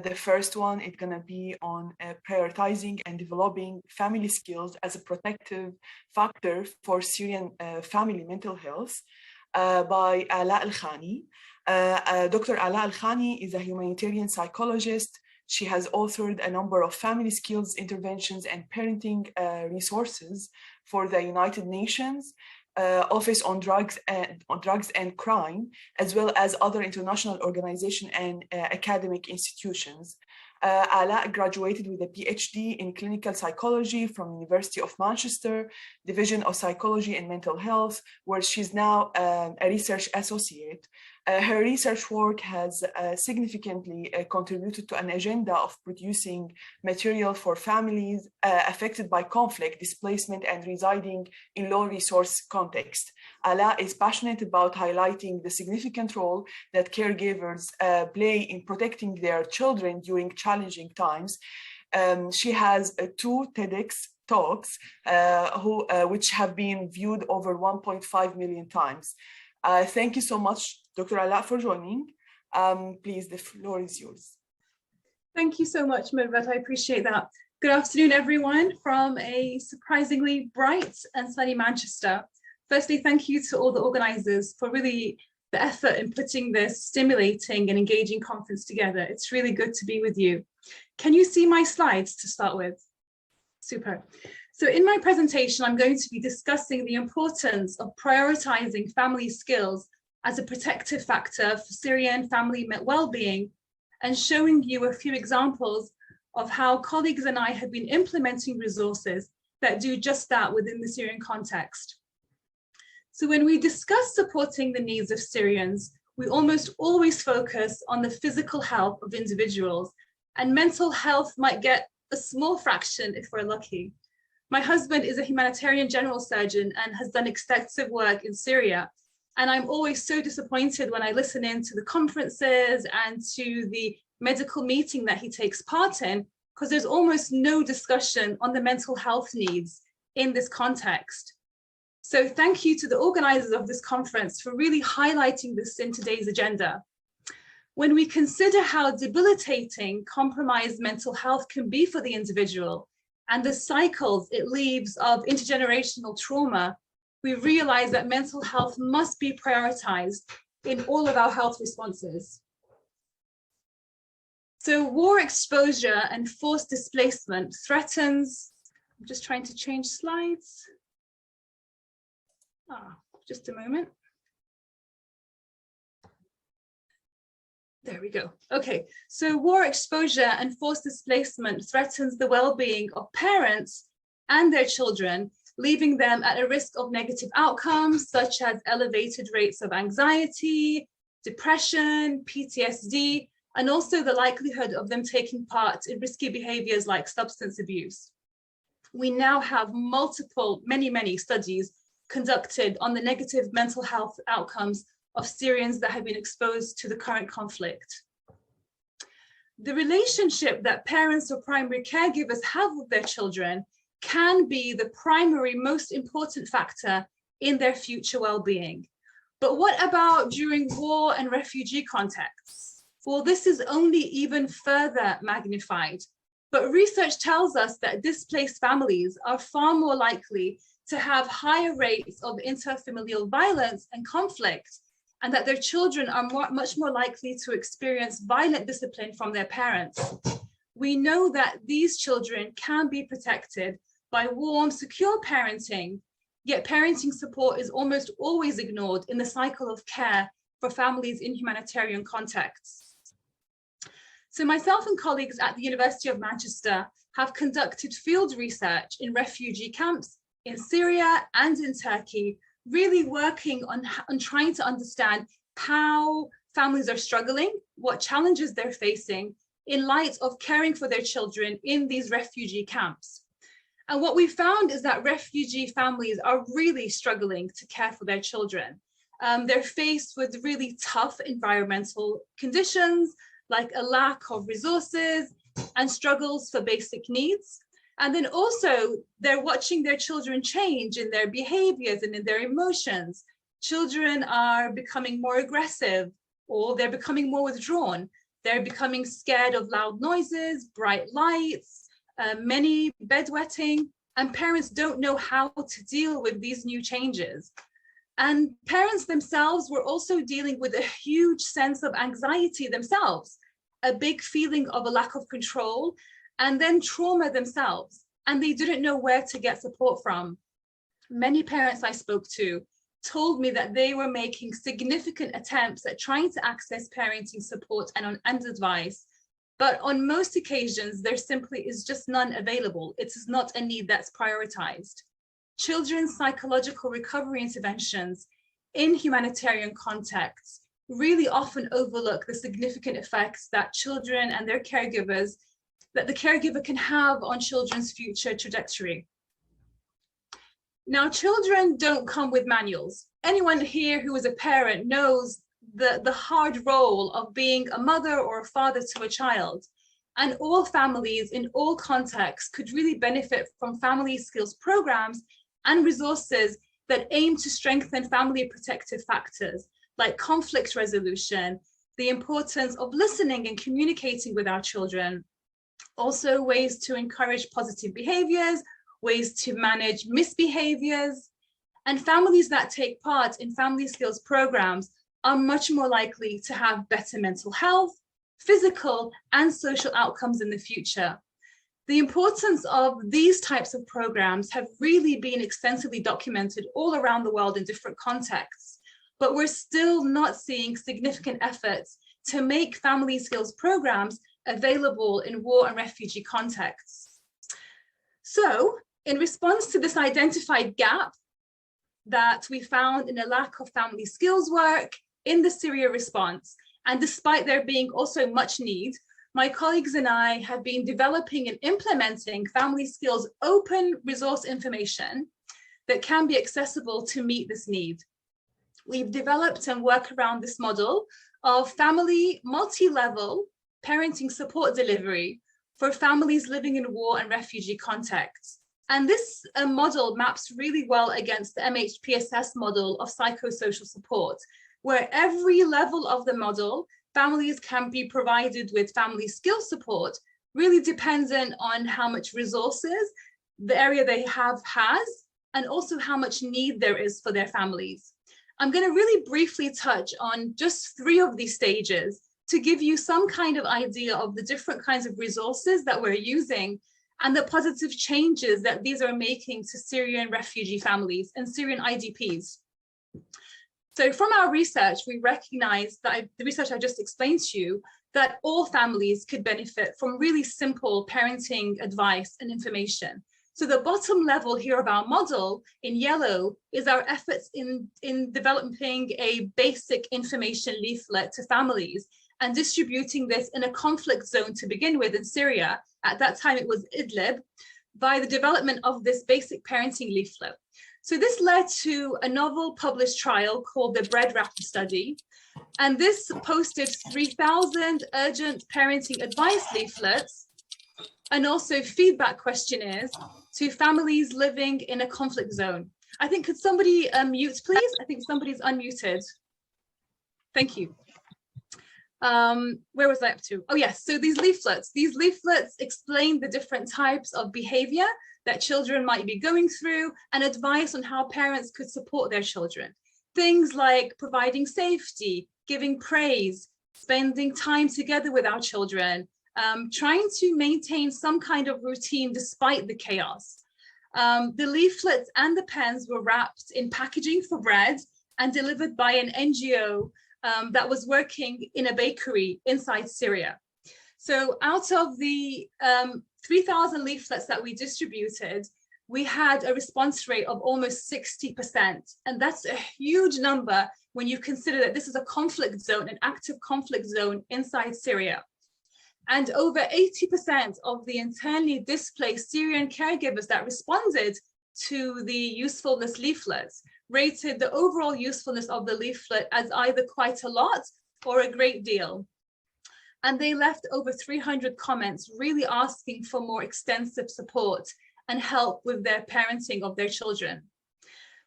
The first one is going to be on prioritizing and developing family skills as a protective factor for Syrian family mental health by Aala El-Khani. Dr. Aala El-Khani is a humanitarian psychologist. She has authored a number of family skills interventions and parenting resources for the United Nations Office on Drugs and Crime, as well as other international organizations and academic institutions. Aala graduated with a PhD in clinical psychology from University of Manchester, Division of Psychology and Mental Health, where she's now a research associate. Her research work has significantly contributed to an agenda of producing material for families affected by conflict, displacement, and residing in low-resource context. Aala is passionate about highlighting the significant role that caregivers play in protecting their children during challenging times. She has 2 TEDx talks which have been viewed over 1.5 million times. Thank you so much, Dr. Aala, for joining. Please, the floor is yours. Thank you so much, Mirvat. I appreciate that. Good afternoon, everyone, from a surprisingly bright and sunny Manchester. Firstly, thank you to all the organizers for really the effort in putting this stimulating and engaging conference together. It's really good to be with you. Can you see my slides to start with? Super. So in my presentation, I'm going to be discussing the importance of prioritizing family skills as a protective factor for Syrian family well-being, and showing you a few examples of how colleagues and I have been implementing resources that do just that within the Syrian context. So when we discuss supporting the needs of Syrians, we almost always focus on the physical health of individuals, and mental health might get a small fraction if we're lucky. My husband is a humanitarian general surgeon and has done extensive work in Syria. And I'm always so disappointed when I listen in to the conferences and to the medical meeting that he takes part in, because there's almost no discussion on the mental health needs in this context. So thank you to the organizers of this conference for really highlighting this in today's agenda. When we consider how debilitating compromised mental health can be for the individual and the cycles it leaves of intergenerational trauma, we realize that mental health must be prioritized in all of our health responses. So war exposure and forced displacement threatens, I'm just trying to change slides. Just a moment. There we go. Okay, so war exposure and forced displacement threatens the well-being of parents and their children, leaving them at a risk of negative outcomes such as elevated rates of anxiety, depression, PTSD, and also the likelihood of them taking part in risky behaviors like substance abuse. We now have many studies conducted on the negative mental health outcomes of Syrians that have been exposed to the current conflict. The relationship that parents or primary caregivers have with their children can be the primary, most important factor in their future well-being. But what about during war and refugee contexts? Well, this is only even further magnified. But research tells us that displaced families are far more likely to have higher rates of interfamilial violence and conflict, and that their children are much more likely to experience violent discipline from their parents. We know that these children can be protected by warm, secure parenting, yet parenting support is almost always ignored in the cycle of care for families in humanitarian contexts. So myself and colleagues at the University of Manchester have conducted field research in refugee camps in Syria and in Turkey, really working on trying to understand how families are struggling, what challenges they're facing in light of caring for their children in these refugee camps. And what we found is that refugee families are really struggling to care for their children. They're faced with really tough environmental conditions, like a lack of resources and struggles for basic needs. And then also they're watching their children change in their behaviors and in their emotions. Children are becoming more aggressive, or they're becoming more withdrawn. They're becoming scared of loud noises, bright lights, many bedwetting, and parents don't know how to deal with these new changes. And parents themselves were also dealing with a huge sense of anxiety themselves, a big feeling of a lack of control, and then trauma themselves. And they didn't know where to get support from. Many parents I spoke to told me that they were making significant attempts at trying to access parenting support and advice, but on most occasions, there simply is just none available. It is not a need that's prioritized. Children's psychological recovery interventions in humanitarian contexts really often overlook the significant effects that children and their caregivers, that the caregiver can have on children's future trajectory. Now, children don't come with manuals. Anyone here who is a parent knows the hard role of being a mother or a father to a child. And all families in all contexts could really benefit from family skills programs and resources that aim to strengthen family protective factors like conflict resolution, the importance of listening and communicating with our children, also ways to encourage positive behaviors, ways to manage misbehaviors. And families that take part in family skills programs are much more likely to have better mental health, physical and social outcomes in the future. The importance of these types of programs have really been extensively documented all around the world in different contexts, but we're still not seeing significant efforts to make family skills programs available in war and refugee contexts. So, in response to this identified gap that we found in a lack of family skills work in the Syria response, and despite there being also much need, my colleagues and I have been developing and implementing family skills open resource information that can be accessible to meet this need. We've developed and work around this model of family multi-level parenting support delivery for families living in war and refugee contexts. And this model maps really well against the MHPSS model of psychosocial support, where every level of the model, families can be provided with family skill support, really dependent on how much resources the area they have has, and also how much need there is for their families. I'm going to really briefly touch on just 3 of these stages to give you some kind of idea of the different kinds of resources that we're using and the positive changes that these are making to Syrian refugee families and Syrian IDPs. So from our research, we recognize that the research I just explained to you, that all families could benefit from really simple parenting advice and information. So the bottom level here of our model in yellow is our efforts in developing a basic information leaflet to families and distributing this in a conflict zone to begin with in Syria. At that time, it was Idlib, by the development of this basic parenting leaflet. So this led to a novel published trial called the Breadwrap study. And this posted 3,000 urgent parenting advice leaflets and also feedback questionnaires to families living in a conflict zone. I think, could somebody mute, please? I think somebody's unmuted. Thank you. Where was I up to? Oh yes, so these leaflets explain the different types of behavior that children might be going through and advice on how parents could support their children. Things like providing safety, giving praise, spending time together with our children, trying to maintain some kind of routine despite the chaos. The leaflets and the pens were wrapped in packaging for bread and delivered by an NGO that was working in a bakery inside Syria. So out of the 3,000 leaflets that we distributed, we had a response rate of almost 60%. And that's a huge number when you consider that this is a conflict zone, an active conflict zone inside Syria. And over 80% of the internally displaced Syrian caregivers that responded to the usefulness leaflets rated the overall usefulness of the leaflet as either quite a lot or a great deal. And they left over 300 comments really asking for more extensive support and help with their parenting of their children.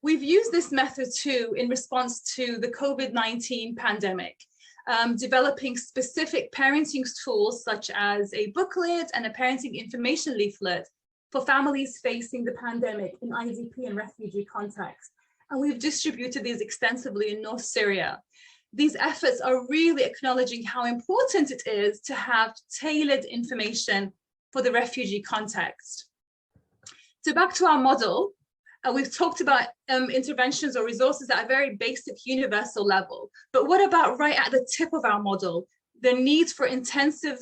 We've used this method too in response to the COVID-19 pandemic. developing specific parenting tools such as a booklet and a parenting information leaflet for families facing the pandemic in IDP and refugee context. And we've distributed these extensively in North Syria. These efforts are really acknowledging how important it is to have tailored information for the refugee context. So back to our model, we've talked about interventions or resources at a very basic universal level, but what about right at the tip of our model, the need for intensive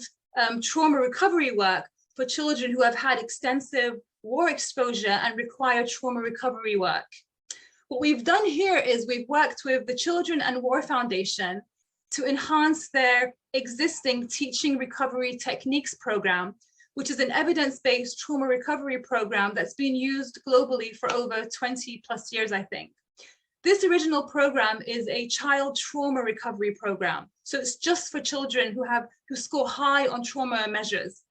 trauma recovery work for children who have had extensive war exposure and require trauma recovery work? What we've done here is we've worked with the Children and War Foundation to enhance their existing Teaching Recovery Techniques program, which is an evidence-based trauma recovery program that's been used globally for over 20 plus years, I think. This original program is a child trauma recovery program. So it's just for children who score high on trauma measures.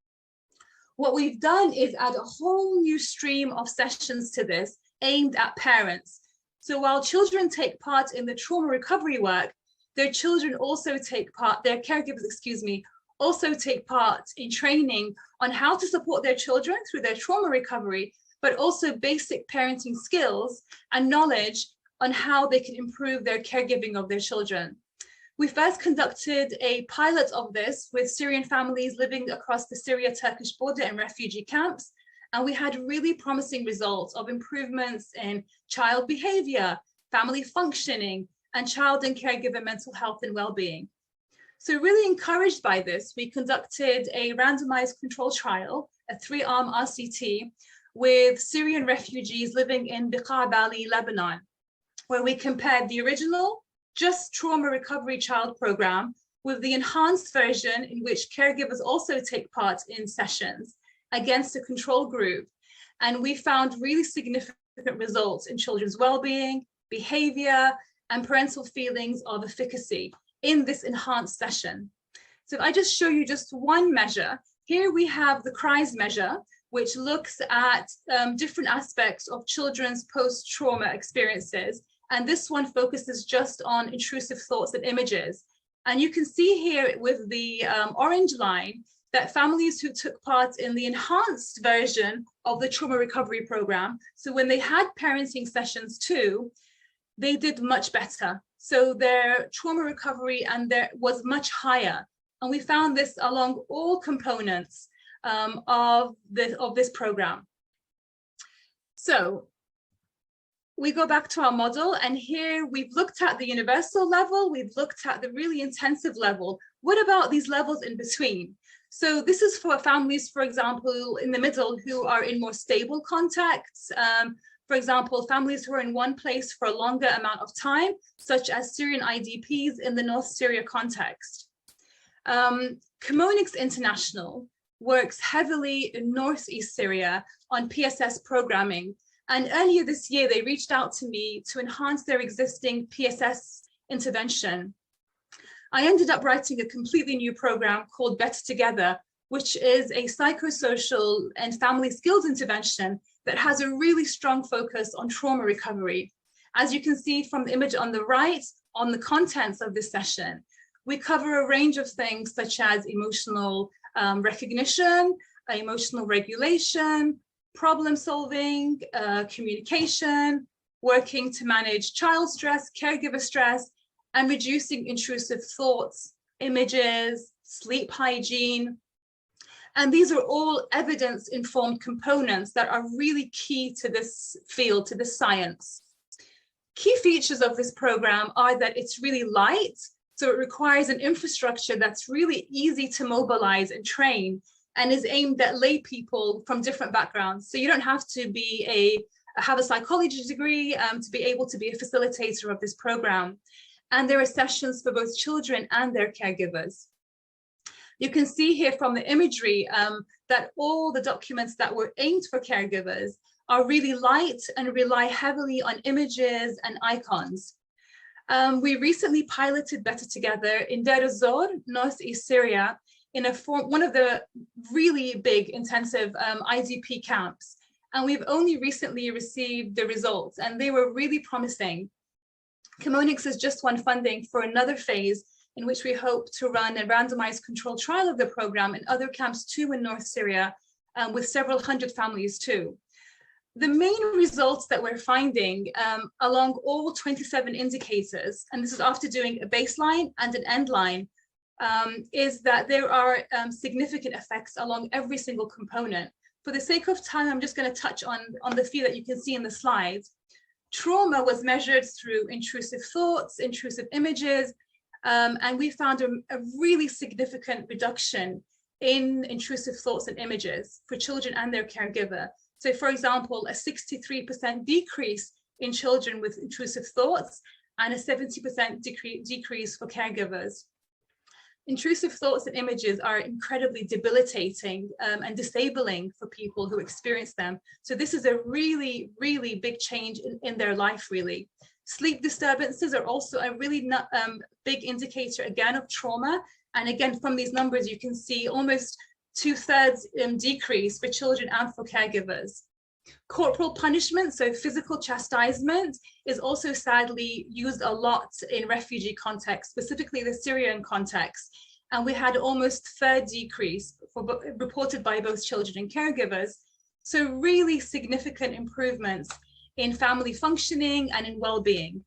What we've done is add a whole new stream of sessions to this aimed at parents. So while children take part in the trauma recovery work, their children also take part, their caregivers, also take part in training on how to support their children through their trauma recovery, but also basic parenting skills and knowledge on how they can improve their caregiving of their children. We first conducted a pilot of this with Syrian families living across the Syria-Turkish border in refugee camps, and we had really promising results of improvements in child behavior, family functioning, and child and caregiver mental health and well-being. So really encouraged by this, we conducted a randomized control trial, a 3-arm RCT, with Syrian refugees living in Beqa Valley, Lebanon, where we compared the original, just trauma recovery child program with the enhanced version in which caregivers also take part in sessions against a control group. And we found really significant results in children's well-being, behavior, and parental feelings of efficacy in this enhanced session. So if I just show you just one measure, here we have the CRIES measure, which looks at different aspects of children's post-trauma experiences. And this one focuses just on intrusive thoughts and images. And you can see here with the orange line that families who took part in the enhanced version of the trauma recovery program, so when they had parenting sessions too, they did much better. So their trauma recovery was much higher. And we found this along all components of this program. So we go back to our model, and here we've looked at the universal level, we've looked at the really intensive level. What about these levels in between? So this is for families, for example, in the middle who are in more stable contexts. For example, families who are in one place for a longer amount of time, such as Syrian IDPs in the North Syria context. Chemonics International works heavily in Northeast Syria on PSS programming. And earlier this year, they reached out to me to enhance their existing PSS intervention. I ended up writing a completely new program called Better Together, which is a psychosocial and family skills intervention that has a really strong focus on trauma recovery. As you can see from the image on the right, on the contents of this session, we cover a range of things such as emotional recognition, emotional regulation, problem solving, communication, working to manage child stress, caregiver stress, and reducing intrusive thoughts, images, sleep hygiene. And these are all evidence-informed components that are really key to this field, to this science. Key features of this program are that it's really light, so it requires an infrastructure that's really easy to mobilize and train, and is aimed at lay people from different backgrounds. So you don't have to have a psychology degree to be able to be a facilitator of this program. And there are sessions for both children and their caregivers. You can see here from the imagery that all the documents that were aimed for caregivers are really light and rely heavily on images and icons. We recently piloted Better Together in Deir ez-Zor, Northeast Syria, in one of the really big intensive IDP camps. And we've only recently received the results, and they were really promising. Chemonics has just won funding for another phase in which we hope to run a randomized controlled trial of the program in other camps too in North Syria, with several hundred families too. The main results that we're finding along all 27 indicators, and this is after doing a baseline and an end line, is that there are significant effects along every single component. For the sake of time, I'm just going to touch on the few that you can see in the slides. Trauma was measured through intrusive thoughts, intrusive images, and we found a really significant reduction in intrusive thoughts and images for children and their caregiver. So for example, a 63% decrease in children with intrusive thoughts and a 70% decrease for caregivers. Intrusive thoughts and images are incredibly debilitating and disabling for people who experience them. So this is a really, really big change in their life, really. Sleep disturbances are also a really big indicator, again, of trauma. And again, from these numbers, you can see almost 2/3 decrease for children and for caregivers. Corporal punishment, so physical chastisement, is also sadly used a lot in refugee context, specifically the Syrian context. And we had almost 1/3 decrease reported by both children and caregivers. So really significant improvements in family functioning and in well-being.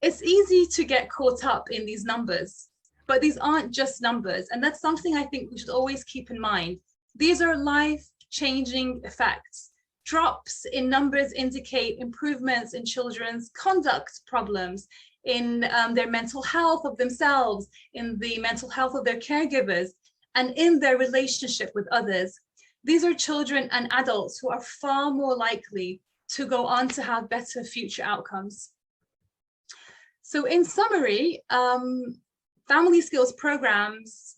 It's easy to get caught up in these numbers, but these aren't just numbers. And that's something I think we should always keep in mind. These are life-changing effects. Drops in numbers indicate improvements in children's conduct problems, in their mental health of themselves, in the mental health of their caregivers, and in their relationship with others. These are children and adults who are far more likely to go on to have better future outcomes. So in summary, family skills programs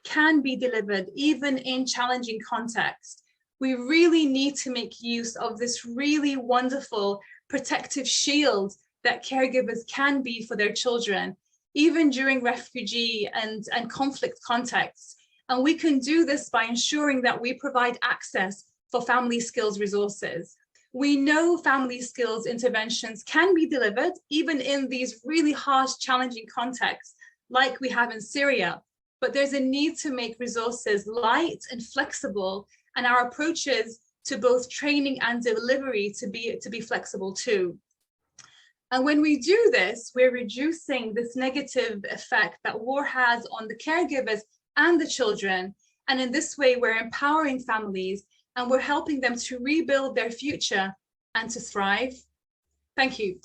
can be delivered even in challenging contexts. We really need to make use of this really wonderful protective shield that caregivers can be for their children, even during refugee and conflict contexts. And we can do this by ensuring that we provide access for family skills resources. We know family skills interventions can be delivered even in these really harsh, challenging contexts like we have in Syria, but there's a need to make resources light and flexible, and our approaches to both training and delivery to be flexible too. And when we do this, we're reducing this negative effect that war has on the caregivers and the children. And in this way, we're empowering families and we're helping them to rebuild their future and to thrive. Thank you.